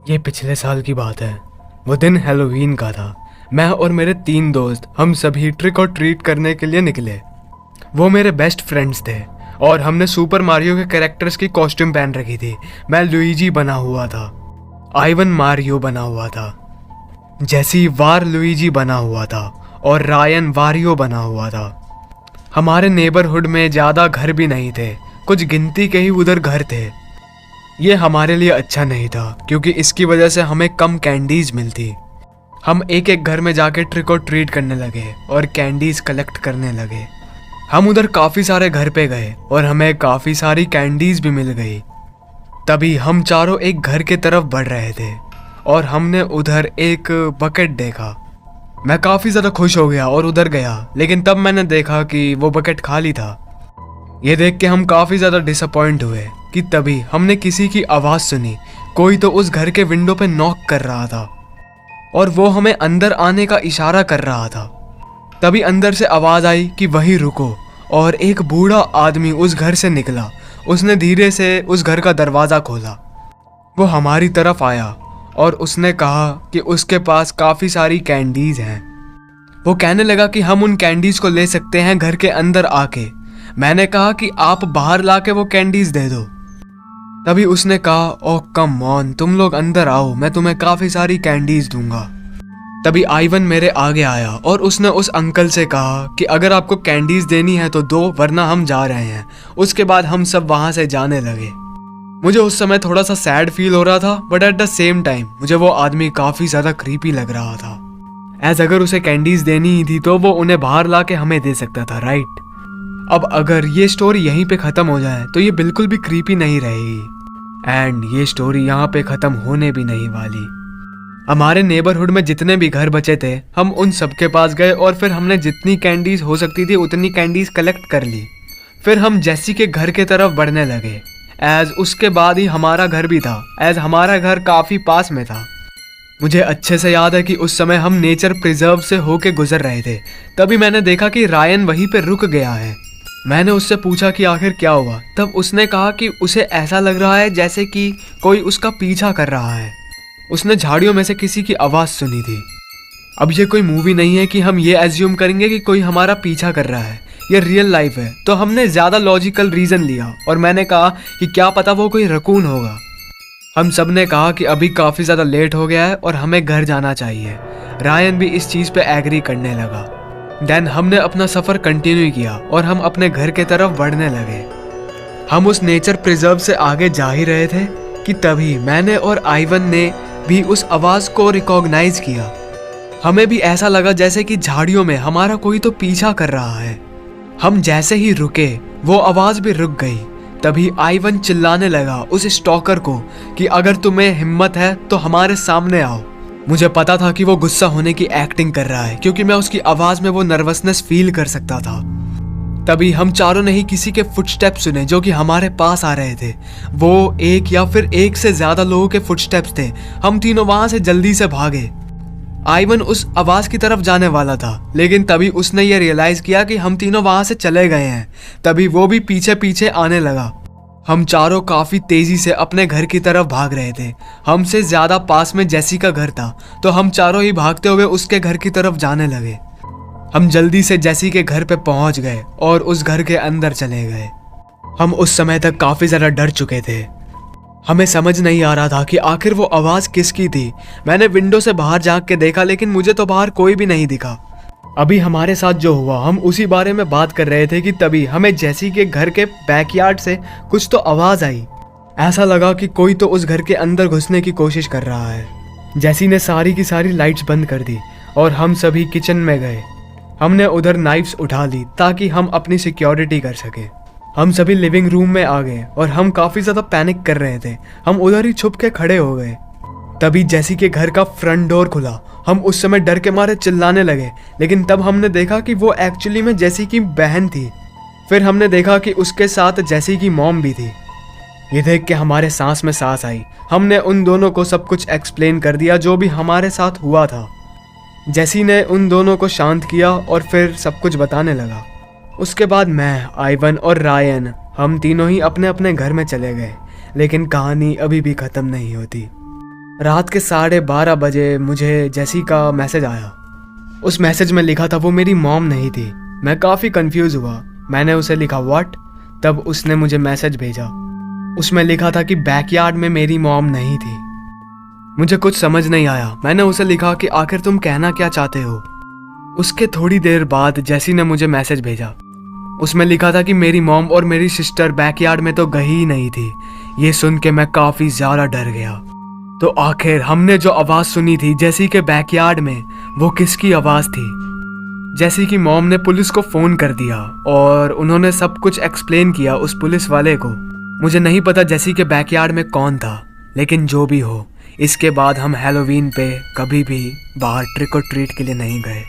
ये पिछले साल की बात है। वो दिन हैलोवीन का था। मैं और मेरे 3 दोस्त हम सभी ट्रिक और ट्रीट करने के लिए निकले। वो मेरे बेस्ट फ्रेंड्स थे और हमने सुपर मारियो के कैरेक्टर्स की कॉस्ट्यूम पहन रखी थी। मैं लुइजी बना हुआ था, आइवन मारियो बना हुआ था, जेसी वार लुइजी बना हुआ था और रायन वारियो बना हुआ था। हमारे नेबरहुड में ज़्यादा घर भी नहीं थे, कुछ गिनती के ही उधर घर थे। ये हमारे लिए अच्छा नहीं था क्योंकि इसकी वजह से हमें कम कैंडीज मिलती। हम एक एक घर में जाके ट्रिक और ट्रीट करने लगे और कैंडीज कलेक्ट करने लगे। हम उधर काफ़ी सारे घर पे गए और हमें काफ़ी सारी कैंडीज भी मिल गई। तभी हम चारों एक घर के तरफ बढ़ रहे थे और हमने उधर एक बकेट देखा। मैं काफ़ी ज़्यादा खुश हो गया और उधर गया, लेकिन तब मैंने देखा कि वो बकेट खाली था। ये देख के हम काफ़ी ज़्यादा डिसअपॉइंट हुए कि तभी हमने किसी की आवाज़ सुनी। कोई तो उस घर के विंडो पे नॉक कर रहा था और वो हमें अंदर आने का इशारा कर रहा था। तभी अंदर से आवाज़ आई कि वहीं रुको और एक बूढ़ा आदमी उस घर से निकला। उसने धीरे से उस घर का दरवाज़ा खोला। वो हमारी तरफ आया और उसने कहा कि उसके पास काफ़ी सारी कैंडीज़ हैं। वो कहने लगा कि हम उन कैंडीज़ को ले सकते हैं घर के अंदर आके। मैंने कहा कि आप बाहर लाके वो कैंडीज़ दे दो। तभी उसने कहा, ओह कम ऑन, तुम लोग अंदर आओ, मैं तुम्हें काफ़ी सारी कैंडीज़ दूंगा। तभी आइवन मेरे आगे आया और उसने उस अंकल से कहा कि अगर आपको कैंडीज़ देनी है तो दो, वरना हम जा रहे हैं। उसके बाद हम सब वहाँ से जाने लगे। मुझे उस समय थोड़ा सा सैड फील हो रहा था, but at the same time मुझे वो आदमी काफ़ी ज़्यादा क्रीपी लग रहा था। एज अगर उसे कैंडीज़ देनी ही थी तो वो उन्हें बाहर ला के हमें दे सकता था, राइट। अब अगर ये स्टोरी यहीं पे ख़त्म हो जाए तो ये बिल्कुल भी क्रीपी नहीं रहेगी, एंड ये स्टोरी यहाँ पे ख़त्म होने भी नहीं वाली। हमारे नेबरहुड में जितने भी घर बचे थे, हम उन सब के पास गए और फिर हमने जितनी कैंडीज़ हो सकती थी उतनी कैंडीज़ कलेक्ट कर ली। फिर हम जेसी के घर के तरफ बढ़ने लगे। एज उसके बाद ही हमारा घर भी था, एज हमारा घर काफ़ी पास में था। मुझे अच्छे से याद है कि उस समय हम नेचर प्रिजर्व से होके गुजर रहे थे। तभी मैंने देखा कि रायन वहीं पे रुक गया है। मैंने उससे पूछा कि आखिर क्या हुआ। तब उसने कहा कि उसे ऐसा लग रहा है जैसे कि कोई उसका पीछा कर रहा है। उसने झाड़ियों में से किसी की आवाज़ सुनी थी। अब ये कोई मूवी नहीं है कि हम ये एज्यूम करेंगे कि कोई हमारा पीछा कर रहा है, ये रियल लाइफ है। तो हमने ज़्यादा लॉजिकल रीज़न लिया और मैंने कहा कि क्या पता वो कोई रकून होगा। हम सब ने कहा कि अभी काफ़ी ज़्यादा लेट हो गया है और हमें घर जाना चाहिए। रायन भी इस चीज़ पे एग्री करने लगा। देन हमने अपना सफ़र कंटिन्यू किया और हम अपने घर के तरफ बढ़ने लगे। हम उस नेचर प्रिजर्व से आगे जा ही रहे थे कि तभी मैंने और आइवन ने भी उस आवाज़ को रिकॉग्नाइज किया। हमें भी ऐसा लगा जैसे कि झाड़ियों में हमारा कोई तो पीछा कर रहा है। हम जैसे ही रुके वो आवाज़ भी रुक गई। तभी आइवन चिल्लाने लगा उस स्टॉकर को कि अगर तुम्हें हिम्मत है तो हमारे सामने आओ। मुझे पता था कि वो गुस्सा होने की एक्टिंग कर रहा है क्योंकि मैं उसकी आवाज़ में वो नर्वसनेस फील कर सकता था। तभी हम चारों ने ही किसी के फुटस्टेप्स सुने जो कि हमारे पास आ रहे थे। वो एक या फिर एक से ज़्यादा लोगों के फुटस्टेप्स थे। हम तीनों वहाँ से जल्दी से भागे। आइवन उस आवाज़ की तरफ जाने वाला था, लेकिन तभी उसने ये रियलाइज़ किया कि हम तीनों वहाँ से चले गए हैं। तभी वो भी पीछे पीछे आने लगा। हम चारों काफ़ी तेज़ी से अपने घर की तरफ भाग रहे थे। हमसे ज़्यादा पास में जेसी का घर था, तो हम चारों ही भागते हुए उसके घर की तरफ जाने लगे। हम जल्दी से जेसी के घर पे पहुंच गए और उस घर के अंदर चले गए। हम उस समय तक काफ़ी ज़्यादा डर चुके थे। हमें समझ नहीं आ रहा था कि आखिर वो आवाज़ किसकी थी। मैंने विंडो से बाहर झांक के देखा, लेकिन मुझे तो बाहर कोई भी नहीं दिखा। अभी हमारे साथ जो हुआ हम उसी बारे में बात कर रहे थे कि तभी हमें जेसी के घर के बैकयार्ड से कुछ तो आवाज़ आई। ऐसा लगा कि कोई तो उस घर के अंदर घुसने की कोशिश कर रहा है। जेसी ने सारी की सारी लाइट्स बंद कर दी और हम सभी किचन में गए। हमने उधर नाइफ्स उठा ली ताकि हम अपनी सिक्योरिटी कर सके। हम सभी लिविंग रूम में आ गए और हम काफ़ी ज़्यादा पैनिक कर रहे थे। हम उधर ही छुप के खड़े हो गए। तभी जेसी के घर का फ्रंट डोर खुला। हम उस समय डर के मारे चिल्लाने लगे, लेकिन तब हमने देखा कि वो एक्चुअली में जेसी की बहन थी। फिर हमने देखा कि उसके साथ जेसी की मॉम भी थी। ये देख के हमारे सांस में सांस आई। हमने उन दोनों को सब कुछ एक्सप्लेन कर दिया जो भी हमारे साथ हुआ था। जेसी ने उन दोनों को शांत किया और फिर सब कुछ बताने लगा। उसके बाद मैं, आइवन और रायन हम तीनों ही अपने अपने घर में चले गए, लेकिन कहानी अभी भी ख़त्म नहीं होती। रात के 12:30 बजे मुझे जेसी का मैसेज आया। उस मैसेज में लिखा था वो मेरी मॉम नहीं थी। मैं काफ़ी कंफ्यूज हुआ। मैंने उसे लिखा व्हाट, तब उसने मुझे मैसेज भेजा। उसमें लिखा था कि बैकयार्ड में मेरी मॉम नहीं थी। मुझे कुछ समझ नहीं आया। मैंने उसे लिखा कि आखिर तुम कहना क्या चाहते हो। उसके थोड़ी देर बाद जेसी ने मुझे मैसेज भेजा। उसमें लिखा था कि मेरी मॉम और मेरी सिस्टर बैकयार्ड में तो गई ही नहीं थी। ये सुन के मैं काफ़ी ज़्यादा डर गया। तो आखिर हमने जो आवाज़ सुनी थी जेसी के बैकयार्ड में, वो किसकी आवाज़ थी? जेसी की मॉम ने पुलिस को फ़ोन कर दिया और उन्होंने सब कुछ एक्सप्लेन किया उस पुलिस वाले को। मुझे नहीं पता जेसी के बैकयार्ड में कौन था, लेकिन जो भी हो, इसके बाद हम हैलोवीन पे कभी भी बाहर ट्रिक और ट्रीट के लिए नहीं गए।